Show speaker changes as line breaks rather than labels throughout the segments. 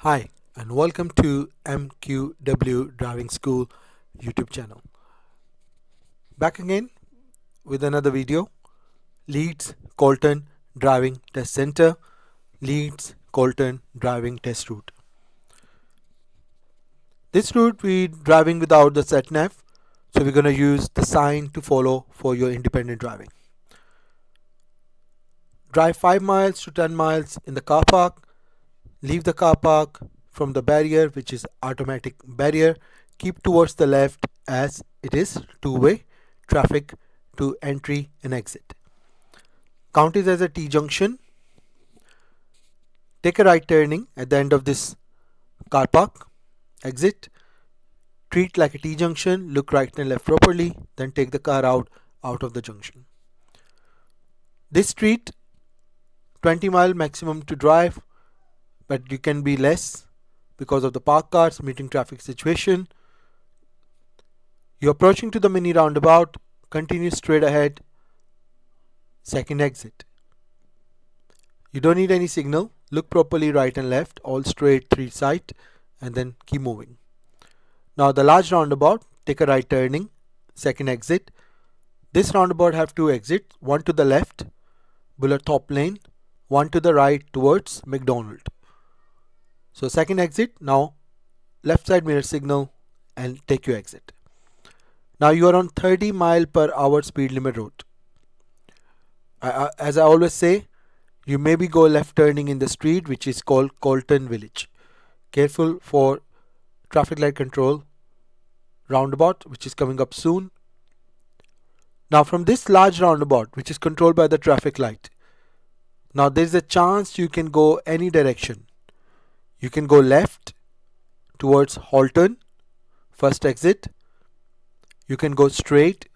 Hi and welcome to MQW Driving School YouTube channel. Back again with another video. Leeds Colton Driving Test Center, Leeds Colton Driving Test Route. This route we're driving without the sat nav, so we're going to use the sign to follow for your independent driving. Drive 5 miles to 10 miles in the car park. Leave the car park from the barrier, which is automatic barrier. Keep towards the left as it is two-way traffic to entry and exit. Count it as a T-junction. Take a right turning at the end of this car park. Exit. Treat like a T-junction. Look right and left properly. Then take the car out of the junction. This street, 20 mile maximum to drive, but you can be less because of the parked cars meeting traffic situation. You're approaching to the mini roundabout. Continue straight ahead. Second exit. You don't need any signal. Look properly right and left, all straight, 3 side, and then keep moving. Now the large roundabout, take a right turning. Second exit. This roundabout have 2 exits, one to the left, below top lane, one to the right towards McDonald. So second exit, now left side mirror signal and take your exit. Now you are on 30 mile per hour speed limit road. As I always say, you maybe go left turning in the street which is called Colton Village. Careful for traffic light control roundabout which is coming up soon. Now from this large roundabout which is controlled by the traffic light, now there is a chance you can go any direction. You can go left towards Halton, first exit. You can go straight,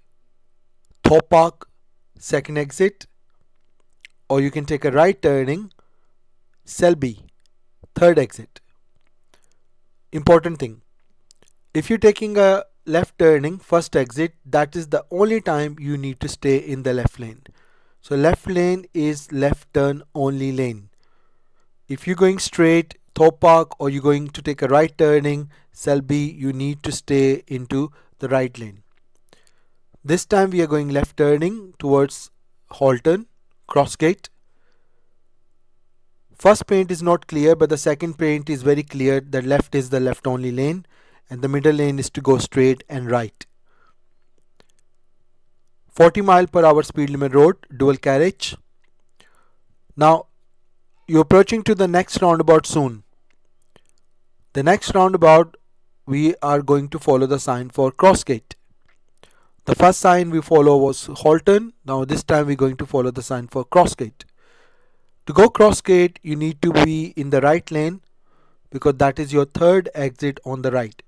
Thorpe Park, second exit. Or you can take a right turning, Selby, third exit. Important thing, if you're taking a left turning, first exit, that is the only time you need to stay in the left lane. So left lane is left turn only lane. If you're going straight, Thorpe Park, or you're going to take a right turning, Selby, you need to stay into the right lane. This time we are going left turning towards Halton, Crossgate. First paint is not clear, but the second paint is very clear. The left is the left only lane and the middle lane is to go straight and right. 40 mile per hour speed limit road, dual carriage. Now you're approaching to the next roundabout soon. The next roundabout we are going to follow the sign for Crossgate. The first sign we follow was Halton. Now this time we're going to follow the sign for Crossgate. To go Crossgate, you need to be in the right lane because that is your third exit on the right.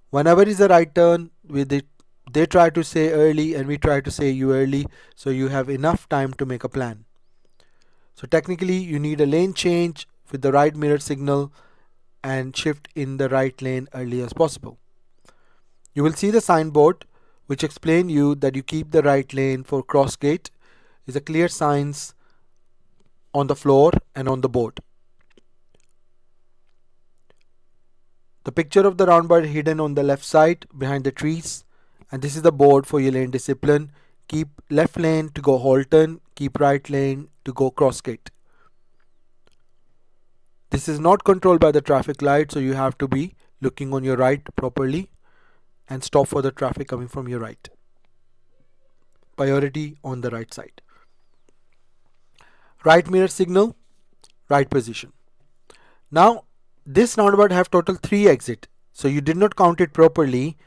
Whenever is a right turn, they try to say early and we try to say you early, so you have enough time to make a plan. So technically you need a lane change with the right mirror signal and shift in the right lane early as possible. You will see the signboard which explain you that you keep the right lane for Crossgate. Is a clear signs on the floor and on the board. The picture of the roundabout hidden on the left side behind the trees, and this is the board for your lane discipline. Keep left lane to go Halton, keep right lane to go Crossgate. This is not controlled by the traffic light, so you have to be looking on your right properly and stop for the traffic coming from your right. Priority on the right side. Right mirror signal, right position. Now this roundabout have total 3 exit, so you did not count it properly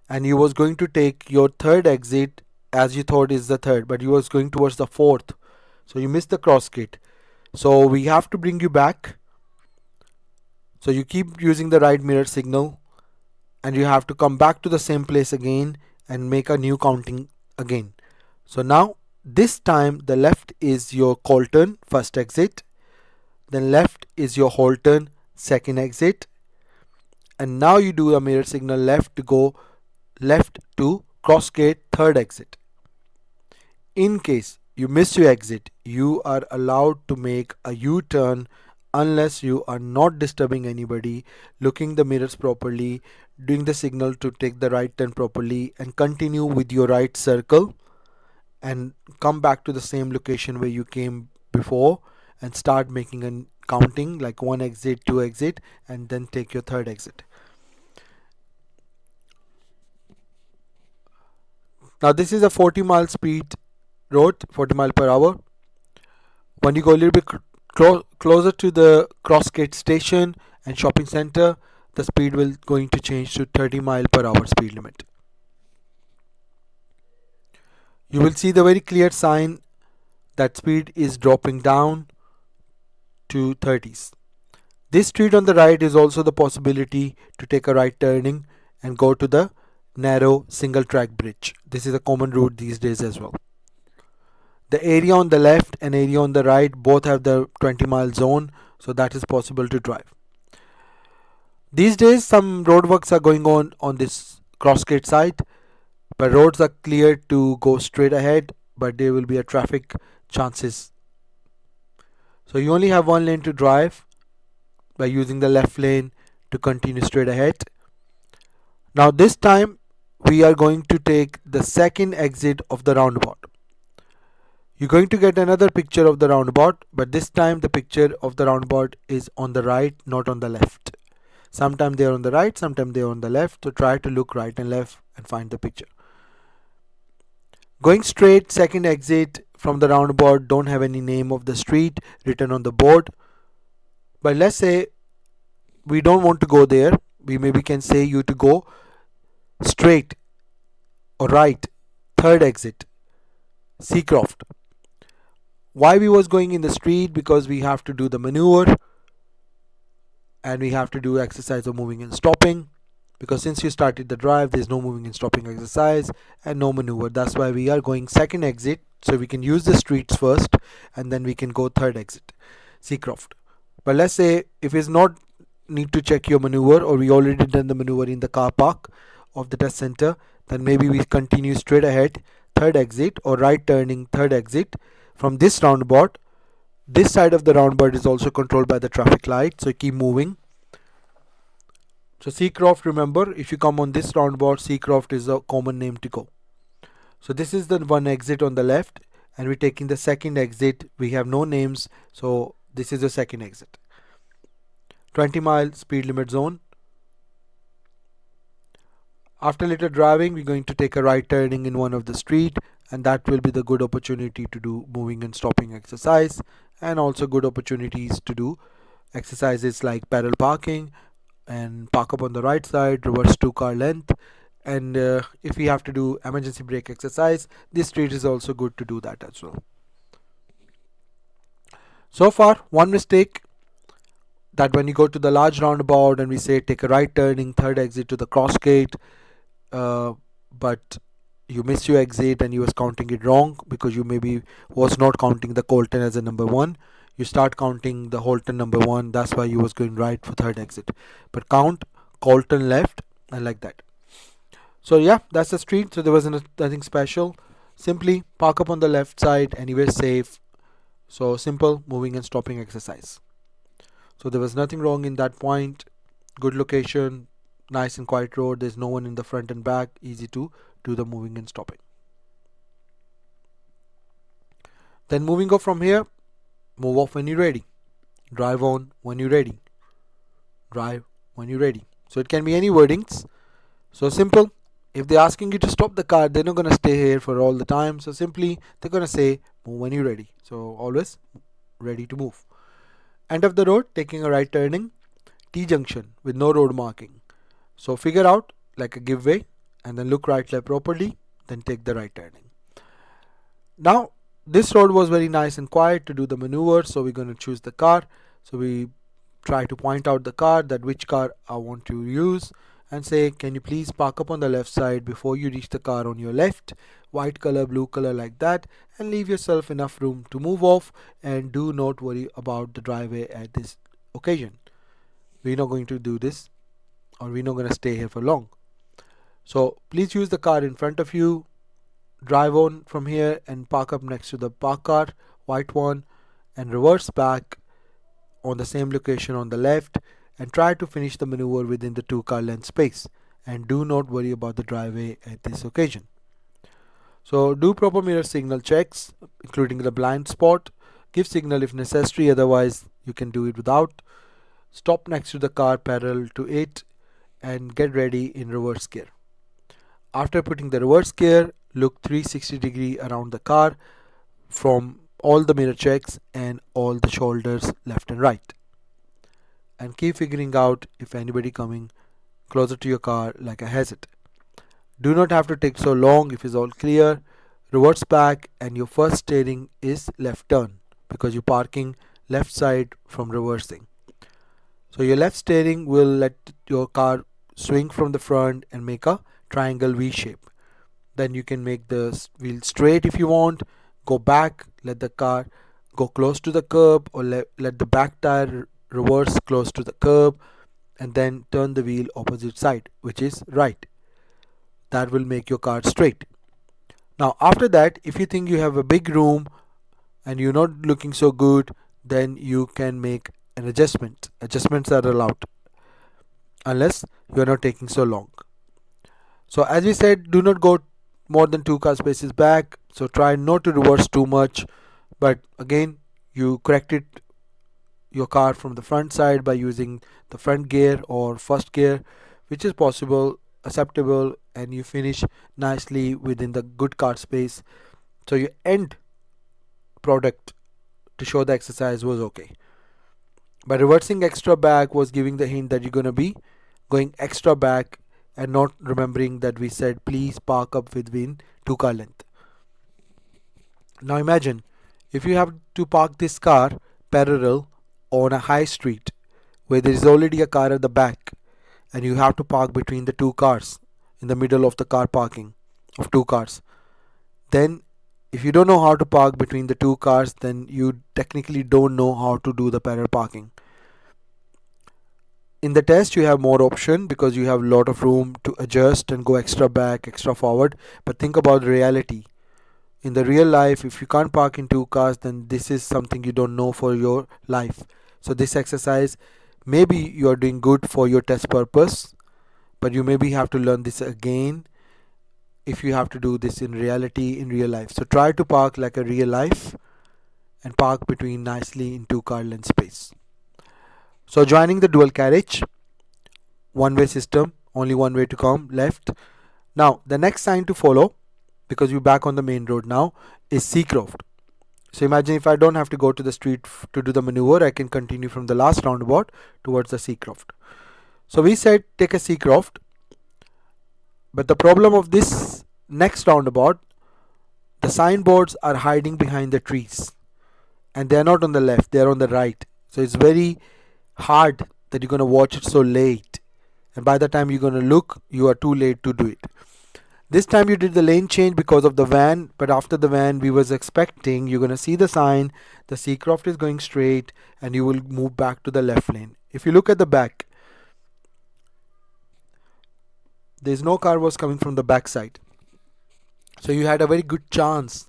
and you was going to take your third exit as you thought is the third, but you was going towards the fourth, so you missed the Crossgate. So we have to bring you back. So you keep using the right mirror signal and you have to come back to the same place again and make a new counting again. So now this time the left is your Colton, first exit, then left is your Halton, second exit, and now you do a mirror signal left to go left to Crossgate, third exit. In case you miss your exit, you are allowed to make a U-turn unless you are not disturbing anybody, looking the mirrors properly, doing the signal to take the right turn properly, and continue with your right circle and come back to the same location where you came before and start making a counting like 1 exit, 2 exit, and then take your third exit. Now this is a 40-mile speed road, 40 mile per hour. When you go a little bit closer to the Crossgate station and shopping center, the speed will going to change to 30 mile per hour speed limit. You will see the very clear sign that speed is dropping down to 30s. This street on the right is also the possibility to take a right turning and go to the narrow single track bridge. This is a common route these days as well. The area on the left and area on the right both have the 20-mile zone, so that is possible to drive. These days some roadworks are going on this Crossgate side, but roads are cleared to go straight ahead, but there will be a traffic chances. So you only have one lane to drive by using the left lane to continue straight ahead. Now this time we are going to take the second exit of the roundabout. You're going to get another picture of the roundabout, but this time the picture of the roundabout is on the right, not on the left. Sometimes they are on the right, sometimes they are on the left, so try to look right and left and find the picture. Going straight, second exit from the roundabout, don't have any name of the street written on the board, but let's say we don't want to go there. We maybe can say you to go straight or right, third exit, Seacroft. Why we was going in the street? Because we have to do the maneuver and we have to do exercise of moving and stopping, because since you started the drive there's no moving and stopping exercise and no maneuver. That's why we are going second exit, so we can use the streets first and then we can go third exit, Seacroft. But let's say if it's not need to check your maneuver, or we already done the maneuver in the car park of the test center, then maybe we continue straight ahead, third exit, or right turning, third exit from this roundabout. This side of the roundabout is also controlled by the traffic light, so keep moving. So Seacroft, remember, if you come on this roundabout, Seacroft is a common name to go. So this is the one exit on the left and we're taking the second exit. We have no names, so this is the second exit. 20-mile speed limit zone. After little driving, we're going to take a right turning in one of the street, and that will be the good opportunity to do moving and stopping exercise, and also good opportunities to do exercises like parallel parking and park up on the right side, reverse 2-car length, and if we have to do emergency brake exercise, this street is also good to do that as well. So far, one mistake, that when you go to the large roundabout and we say take a right turning, third exit to the Crossgate, but you miss your exit and you was counting it wrong because you maybe was not counting the Colton as a number 1. You start counting the Holton number 1, that's why you was going right for third exit, but count Colton left and like that. So yeah, that's the street. So there was nothing special, simply park up on the left side, anywhere safe. So simple moving and stopping exercise. So there was nothing wrong in that point. Good location, nice and quiet road, there's no one in the front and back, easy to do the moving and stopping. Then moving up from here, move off when you're ready, drive on when you're ready, drive when you're ready. So it can be any wordings. So simple, if they're asking you to stop the car, they're not going to stay here for all the time, so simply they're going to say move when you're ready. So always ready to move. End of the road, taking a right turning, T-junction with no road marking. So figure out like a give way and then look right left properly, then take the right turning. Now this road was very nice and quiet to do the maneuver, so we're going to choose the car. So we try to point out the car, that which car I want to use, and say can you please park up on the left side before you reach the car on your left, white color, blue color, like that, and leave yourself enough room to move off, and do not worry about the driveway at this occasion. We're not going to do this, or we're not going to stay here for long. So please use the car in front of you, drive on from here and park up next to the park car, white one, and reverse back on the same location on the left and try to finish the maneuver within the 2-car length space, and do not worry about the driveway at this occasion. So do proper mirror signal checks, including the blind spot. Give signal if necessary, otherwise you can do it without. Stop next to the car parallel to it and get ready in reverse gear. After putting the reverse gear, look 360-degree around the car from all the mirror checks and all the shoulders left and right. And keep figuring out if anybody coming closer to your car like a hazard. Do not have to take so long if it's all clear. Reverse back and your first steering is left turn because you're parking left side from reversing. So your left steering will let your car swing from the front and make a triangle V shape. Then you can make the wheel straight if you want, go back, let the car go close to the curb, or let the back tire reverse close to the curb, and then turn the wheel opposite side, which is right. That will make your car straight. Now after that, if you think you have a big room and you're not looking so good, then you can make an adjustment. Adjustments are allowed unless you are not taking so long. So as we said, do not go more than 2 car spaces back. So try not to reverse too much. But again, you corrected your car from the front side by using the front gear or first gear, which is possible, acceptable, and you finish nicely within the good car space. So your end product to show the exercise was okay. By reversing extra back was giving the hint that you're going to be going extra back and not remembering that we said please park up within 2 car length. Now imagine if you have to park this car parallel on a high street where there is already a car at the back and you have to park between the 2 cars in the middle of the car parking of 2 cars. Then if you don't know how to park between the 2 cars, then you technically don't know how to do the parallel parking. In the test you have more option because you have a lot of room to adjust and go extra back, extra forward. But think about the reality. In the real life, if you can't park in 2 cars, then this is something you don't know for your life. So this exercise, maybe you are doing good for your test purpose, but you maybe have to learn this again if you have to do this in reality, in real life. So try to park like a real life and park between nicely in 2 car length space. So joining the dual carriage, one-way system, only one way to come, left. Now the next sign to follow, because we're back on the main road now, is C-croft. So imagine if I don't have to go to the street to do the maneuver, I can continue from the last roundabout towards the C-croft. So we said take a C-croft, but the problem of this next roundabout, the signboards are hiding behind the trees and they are not on the left, they are on the right. So it's very hard that you're going to watch it so late, and by the time you're going to look, you are too late to do it. This time you did the lane change because of the van, but after the van we was expecting you're going to see the sign, the C-croft is going straight, and you will move back to the left lane. If you look at the back, there's no car was coming from the back side. So you had a very good chance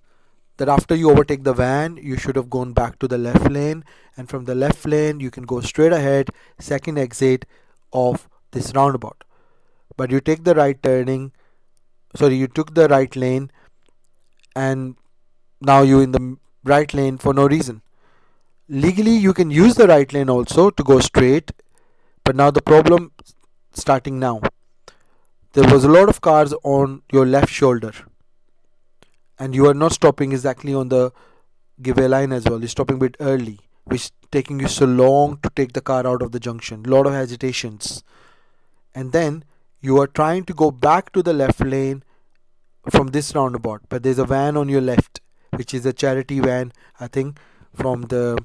that after you overtake the van, you should have gone back to the left lane, and from the left lane you can go straight ahead, second exit of this roundabout. But you take the right turning, you took the right lane, and now you're in the right lane for no reason. Legally you can use the right lane also to go straight, but now the problem starting now. There was a lot of cars on your left shoulder and you are not stopping exactly on the giveaway line as well. You're stopping a bit early, which is taking you so long to take the car out of the junction. A lot of hesitations. And then you are trying to go back to the left lane from this roundabout, but there's a van on your left, which is a charity van, I think from the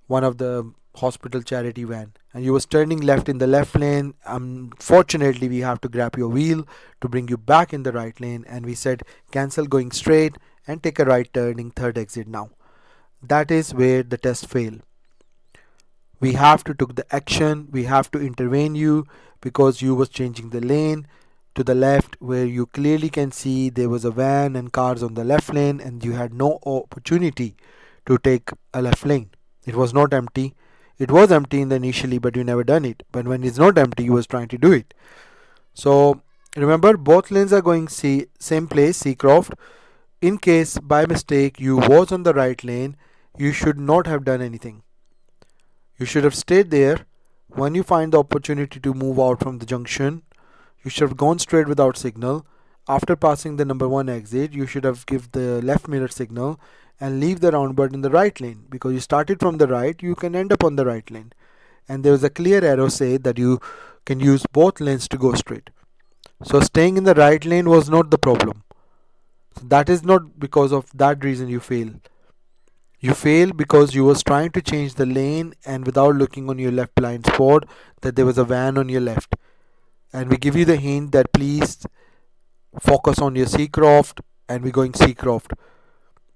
one of the hospital charity van, and you was turning left in the left lane. Unfortunately we have to grab your wheel to bring you back in the right lane, and we said cancel going straight and take a right turning, third exit now. That is where the test failed. We have to took the action, we have to intervene you because you was changing the lane to the left where you clearly can see there was a van and cars on the left lane, and you had no opportunity to take a left lane. It was not empty, It was empty in the initially, but you never done it. But when it's not empty, you was trying to do it. So remember, both lanes are going same place, Seacroft. In case by mistake you was on the right lane, you should not have done anything. You should have stayed there. When you find the opportunity to move out from the junction, you should have gone straight without signal. After passing the number 1 exit, you should have give the left mirror signal and leave the roundabout in the right lane, because you started from the right, you can end up on the right lane. And there was a clear arrow say that you can use both lanes to go straight. So staying in the right lane was not the problem. So that is not because of that reason you fail. You fail because you was trying to change the lane and without looking on your left blind spot that there was a van on your left. And we give you the hint that please focus on your Seacroft, and we're going Seacroft.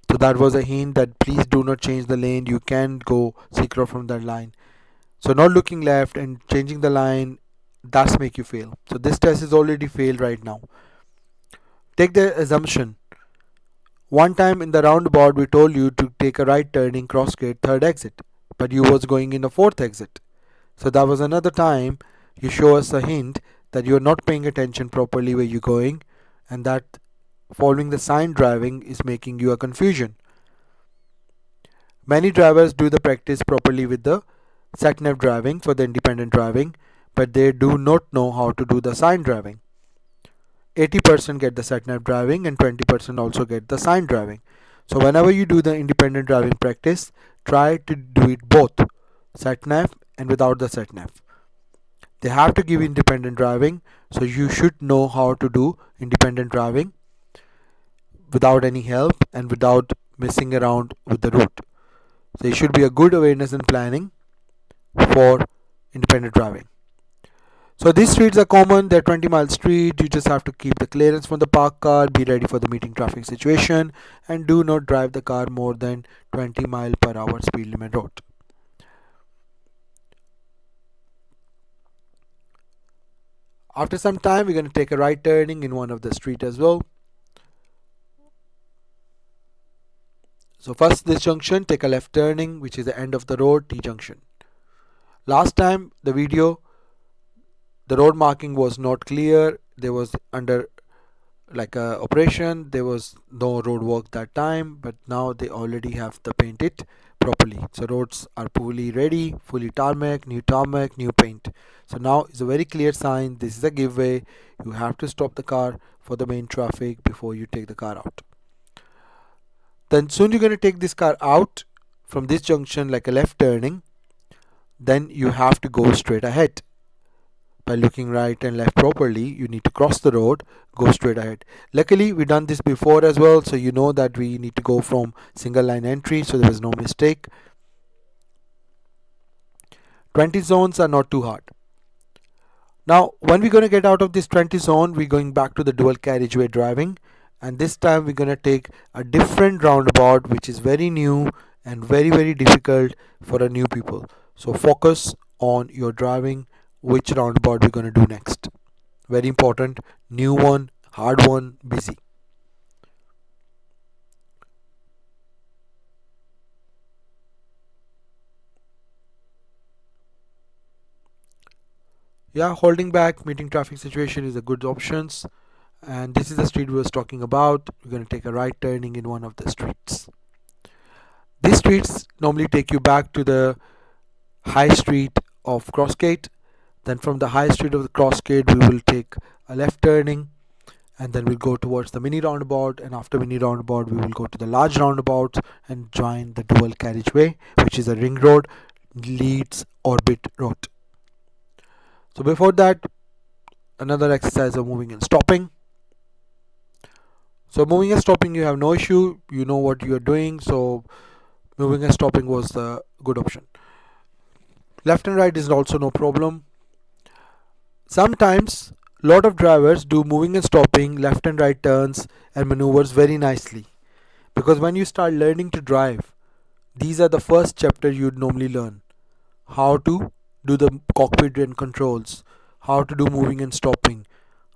So that was a hint that please do not change the lane. You can go Seacroft from that line. So not looking left and changing the line, that's make you fail. So this test is already failed right now. Take the assumption. One time in the roundabout we told you to take a right turning crossgate 3rd exit, but you was going in a 4th exit. So that was another time you show us a hint that you are not paying attention properly where you're going, and that following the sign driving is making you a confusion. Many drivers do the practice properly with the sat-nav driving for the independent driving, but they do not know how to do the sign driving. 80% get the sat-nav driving and 20% also get the sign driving. So whenever you do the independent driving practice, try to do it both sat-nav and without the sat-nav. They have to give independent driving, so you should know how to do independent driving without any help and without messing around with the route. So it should be a good awareness and planning for independent driving. So these streets are common, they're 20-mile street. You just have to keep the clearance from the parked car, be ready for the meeting traffic situation, and do not drive the car more than 20 mile per hour speed limit road. After some time, we're going to take a right turning in one of the street as well. So first this junction, take a left turning, which is the end of the road, T junction. Last time the video, the road marking was not clear. There was under like a operation, there was no road work that time, but now they already have the paint it properly. So roads are fully ready, fully tarmac, new paint. So now it's a very clear sign, this is a giveaway. You have to stop the car for the main traffic before you take the car out. Then soon you're going to take this car out from this junction like a left turning. Then you have to go straight ahead. By looking right and left properly, you need to cross the road, go straight ahead. Luckily, we've done this before as well, so you know that we need to go from single line entry, so there was no mistake. 20 zones are not too hard. Now, when we're going to get out of this 20 zone, we're going back to the dual carriageway driving, and this time we're going to take a different roundabout, which is very new and very difficult for a new people. So focus on your driving, which roundabout we're going to do next. Very important, new one, hard one, busy. Yeah, holding back, meeting traffic situation is a good options. And this is the street we was talking about. We're going to take a right turning in one of the streets. These streets normally take you back to the high street of Crossgate. Then from the high street of the Crossgate, we will take a left turning, and then we'll go towards the mini roundabout, and after mini roundabout we will go to the large roundabout and join the dual carriageway, which is a ring road, Leeds Orbit Road. So before that, another exercise of moving and stopping. So moving and stopping, you have no issue, you know what you are doing, so moving and stopping was the good option. Left and right is also no problem. Sometimes lot of drivers do moving and stopping, left and right turns and maneuvers very nicely, because when you start learning to drive, these are the first chapter you'd normally learn. How to do the cockpit and controls, how to do moving and stopping,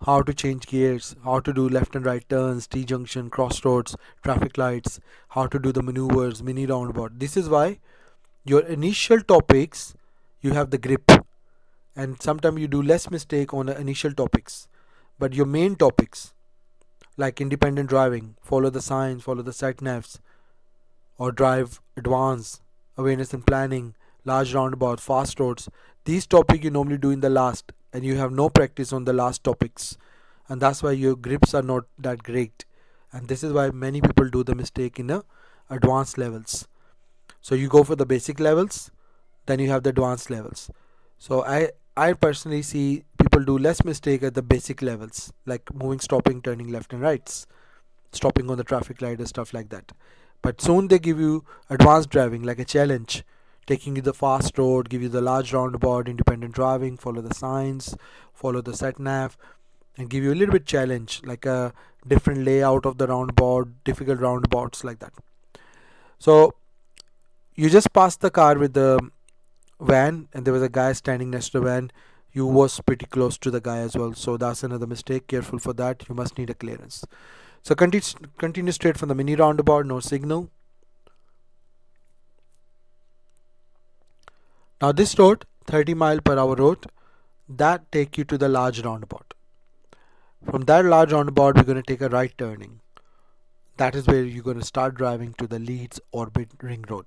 how to change gears, how to do left and right turns, T-junction, crossroads, traffic lights, how to do the maneuvers, mini roundabout. This is why Your initial topics, you have the grip, and sometimes you do less mistake on the initial topics. But your main topics, like independent driving, follow the signs, follow the sat navs, or drive advanced, awareness and planning, large roundabouts, fast roads, these topics you normally do in the last, and you have no practice on the last topics, and that's why your grips are not that great. And this is why many people do the mistake in the advanced levels. So you go for the basic levels, then you have the advanced levels. So I personally see people do less mistake at the basic levels, like moving, stopping, turning left and rights, stopping on the traffic light and stuff like that. But soon they give you advanced driving like a challenge, taking you the fast road, give you the large roundabout, independent driving, follow the signs, follow the sat nav, and give you a little bit challenge like a different layout of the roundabout, difficult roundabouts like that. So you just passed the car with the van, and there was a guy standing next to the van. You was pretty close to the guy as well, so that's another mistake. Careful for that. You must need a clearance. So continue straight from the mini roundabout, no signal. Now this road, 30 mile per hour road, that take you to the large roundabout. From that large roundabout, we're going to take a right turning. That is where you're going to start driving to the Leeds Orbit Ring Road.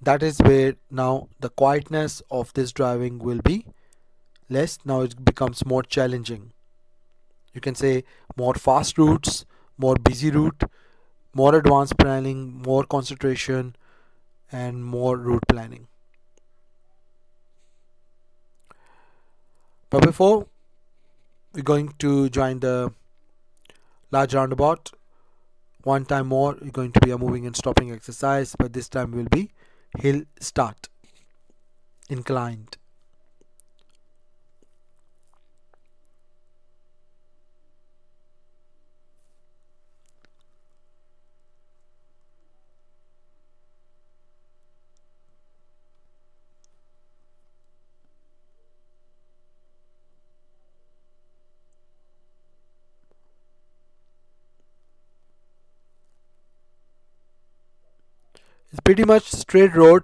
That is where now the quietness of this driving will be less. Now it becomes more challenging. You can say more fast routes, more busy route, more advanced planning, more concentration, and more route planning. But before we're going to join the large roundabout, one time more you're going to be a moving and stopping exercise, but this time will be hill start, inclined. It's pretty much straight road.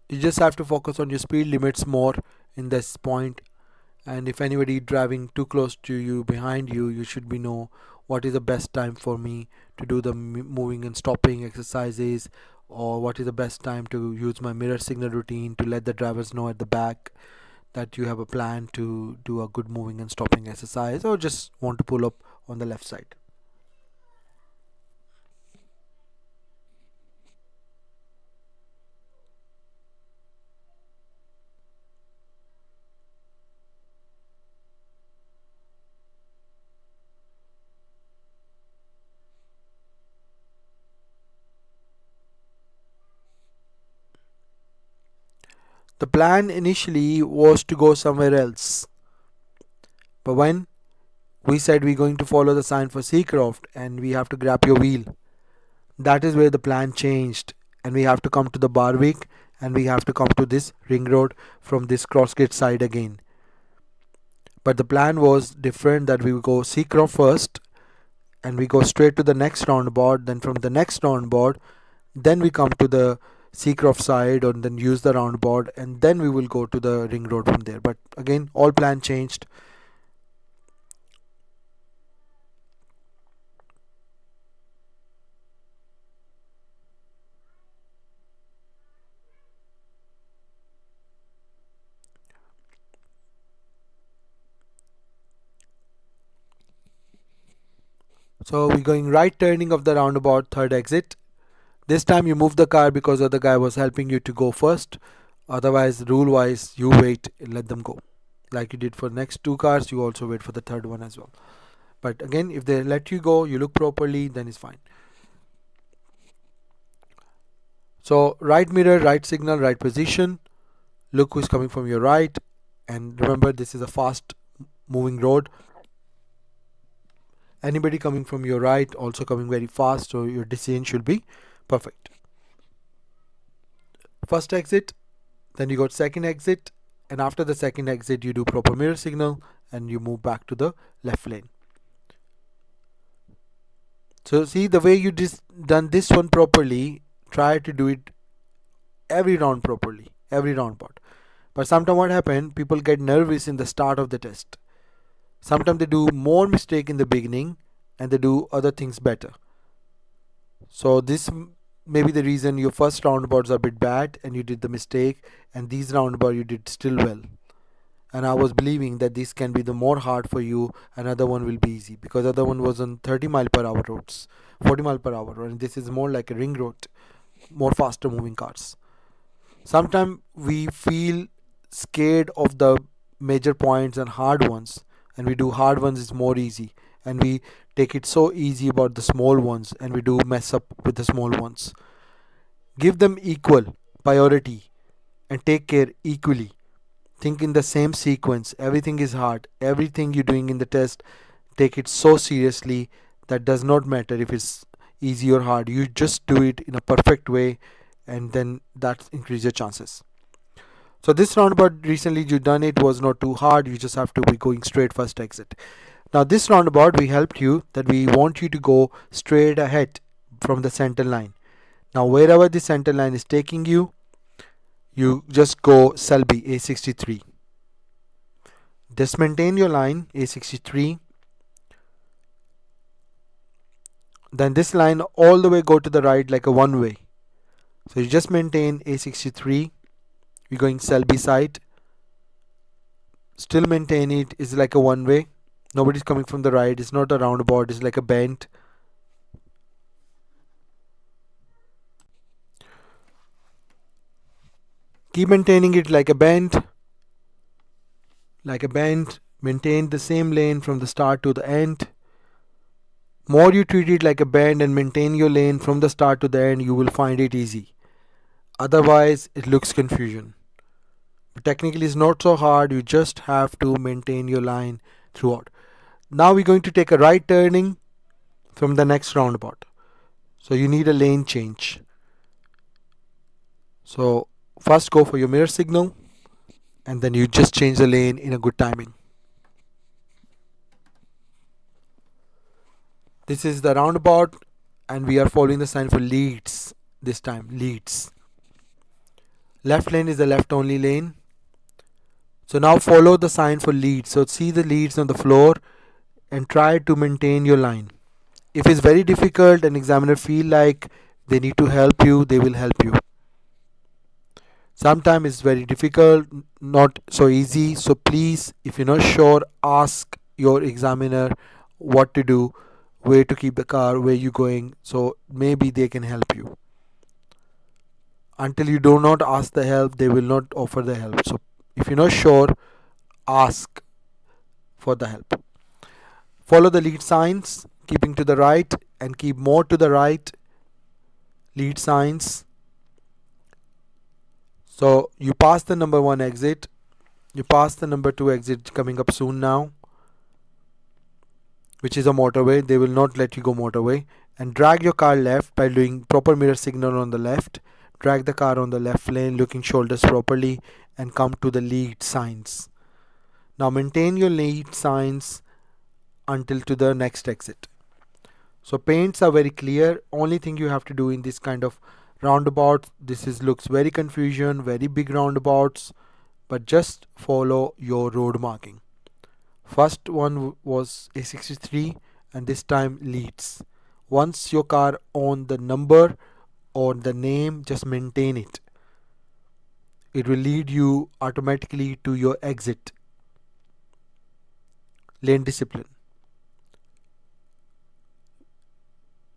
You just have to focus on your speed limits more in this point. And if anybody driving too close to you, behind you, you should be know what is the best time for me to do the moving and stopping exercises, or what is the best time to use my mirror signal routine to let the drivers know at the back that you have a plan to do a good moving and stopping exercise, or just want to pull up on the left side. The plan initially was to go somewhere else, but when we said we're going to follow the sign for Seacroft and we have to grab your wheel, that is where the plan changed, and we have to come to the Barwick, and we have to come to this ring road from this crossgate side again. But the plan was different, that we will go Seacroft first and we go straight to the next roundabout, then from the next roundabout then we come to the Seacroft side, and then use the roundabout, and then we will go to the ring road from there. But again, all plan changed. So we're going right turning of the roundabout, third exit. This time you move the car because the other guy was helping you to go first. Otherwise, rule wise, you wait and let them go. Like you did for the next two cars, you also wait for the third one as well. But again, if they let you go, you look properly, then it's fine. So right mirror, right signal, right position. Look who's coming from your right. And remember, this is a fast moving road. Anybody coming from your right also coming very fast, so your decision should be perfect. First exit, then you got second exit, and after the second exit you do proper mirror signal and you move back to the left lane. So see, the way you done this one properly, try to do it every round properly, every roundabout. But sometimes what happen, people get nervous in the start of the test. Sometimes they do more mistake in the beginning and they do other things better. So this may be the reason your first roundabouts are a bit bad and you did the mistake, and these roundabout you did still well. And I was believing that this can be the more hard for you, another one will be easy, because other one was on 30 mile per hour roads, 40 mile per hour, and this is more like a ring road, more faster moving cars. Sometimes we feel scared of the major points and hard ones, and we do hard ones is more easy, and we take it so easy about the small ones, and we do mess up with the small ones. Give them equal priority and take care equally. Think in the same sequence. Everything is hard. Everything you're doing in the test, take it so seriously that does not matter if it's easy or hard. You just do it in a perfect way, and then that increase your chances. So this roundabout recently you done it was not too hard. You just have to be going straight first exit. Now this roundabout we helped you that we want you to go straight ahead from the center line. Now wherever the center line is taking you, you just go Selby A63. Just maintain your line A63. Then this line all the way go to the right like a one way. So you just maintain A63. You're going Selby side. Still maintain it. It's like a one way. Nobody's coming from the right. It's not a roundabout. It's like a bend. Keep maintaining it like a bend. Like a bend. Maintain the same lane from the start to the end. More you treat it like a bend and maintain your lane from the start to the end, you will find it easy. Otherwise, it looks confusion. But technically, it's not so hard. You just have to maintain your line throughout. Now we're going to take a right turning from the next roundabout. So you need a lane change. So first go for your mirror signal, and then you just change the lane in a good timing. This is the roundabout, and we are following the sign for Leeds this time. Leeds. Left lane is the left only lane. So now follow the sign for Leeds. So see the leads on the floor and try to maintain your line. If it's very difficult and examiner feel like they need to help you, they will help you. Sometimes it's very difficult, not so easy. So please, if you're not sure, ask your examiner what to do, where to keep the car, where you're going. So maybe they can help you. Until you do not ask the help, they will not offer the help. So if you're not sure, ask for the help. Follow the lead signs, keeping to the right and keep more to the right. Lead signs. So you pass the number 1 exit. You pass the number 2 exit coming up soon now, which is a motorway. They will not let you go motorway. And drag your car left by doing proper mirror signal on the left. Drag the car on the left lane, looking shoulders properly, and come to the lead signs. Now maintain your lead signs until to the next exit. So paints are very clear. Only thing you have to do in this kind of roundabout, this is looks very confusion, very big roundabouts, but just follow your road marking. First one was A63, and this time Leeds. Once your car on the number or the name, just maintain it. It will lead you automatically to your exit. Lane discipline.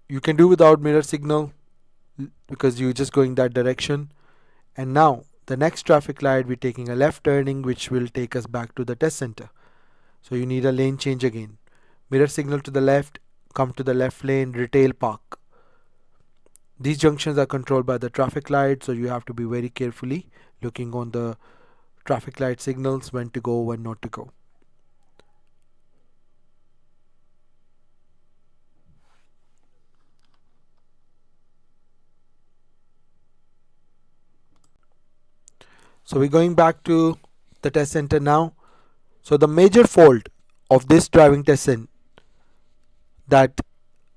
You can do without mirror signal because you're just going that direction. And now the next traffic light, we're taking a left turning which will take us back to the test center. So you need a lane change again. Mirror signal to the left, come to the left lane, retail park. These junctions are controlled by the traffic light, so you have to be very carefully looking on the traffic light signals, when to go, when not to go. So we're going back to the test center now. So the major fault of this driving test center, that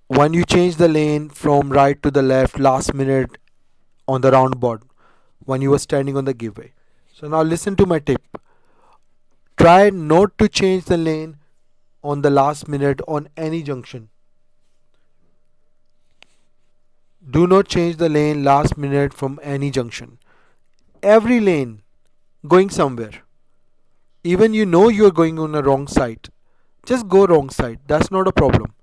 when you change the lane from right to the left last minute on the roundabout, when you were standing on the giveaway. So now listen to my tip. Try not to change the lane on the last minute on any junction. Do not change the lane last minute from any junction. Every lane going somewhere. Even you know you're going on a wrong side. Just go wrong side. That's not a problem.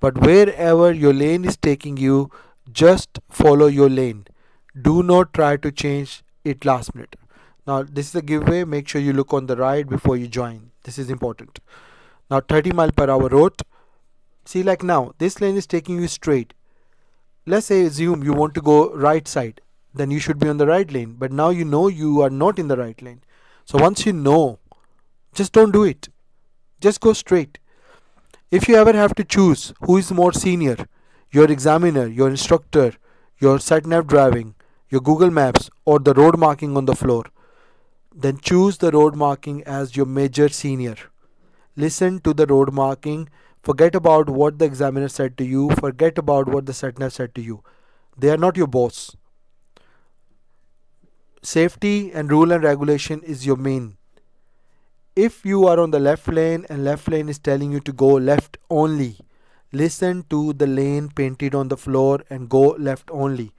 But wherever your lane is taking you, just follow your lane. Do not try to change it last minute. Now this is a giveaway. Make sure you look on the right before you join. This is important. Now 30 mile per hour road. See, like now this lane is taking you straight. Let's say assume you want to go right side, then you should be on the right lane, but now you know you are not in the right lane. So once you know, just don't do it. Just go straight. If you ever have to choose who is more senior, your examiner, your instructor, your sat-nav driving, your Google Maps, or the road marking on the floor, then choose the road marking as your major senior. Listen to the road marking. Forget about what the examiner said to you. Forget about what the sat-nav said to you. They are not your boss. Safety and rule and regulation is your main. If you are on the left lane and left lane is telling you to go left only, listen to the lane painted on the floor and go left only.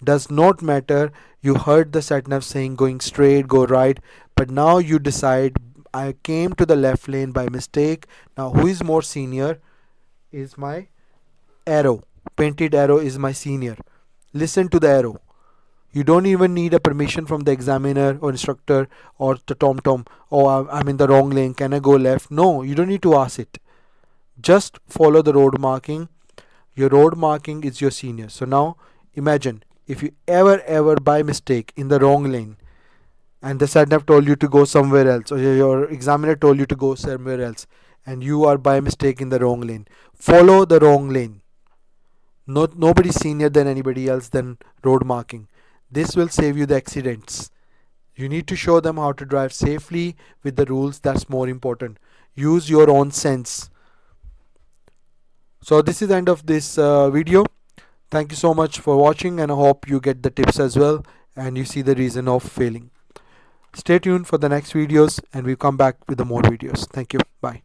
Does not matter you heard the sat-nav saying going straight, go right, but now you decide I came to the left lane by mistake. Now who is more senior is my arrow. Painted arrow is my senior. Listen to the arrow. You don't even need a permission from the examiner or instructor or the tom-tom. Oh, I'm in the wrong lane. Can I go left? No, you don't need to ask it. Just follow the road marking. Your road marking is your senior. So now imagine if you ever by mistake in the wrong lane and the sat-nav told you to go somewhere else, or your examiner told you to go somewhere else, and you are by mistake in the wrong lane. Follow the wrong lane. Nobody senior than anybody else than road marking. This will save you the accidents. You need to show them how to drive safely with the rules. That's more important. Use your own sense. So this is the end of this video. Thank you so much for watching, and I hope you get the tips as well and you see the reason of failing. Stay tuned for the next videos, and we'll come back with the more videos. Thank you. Bye.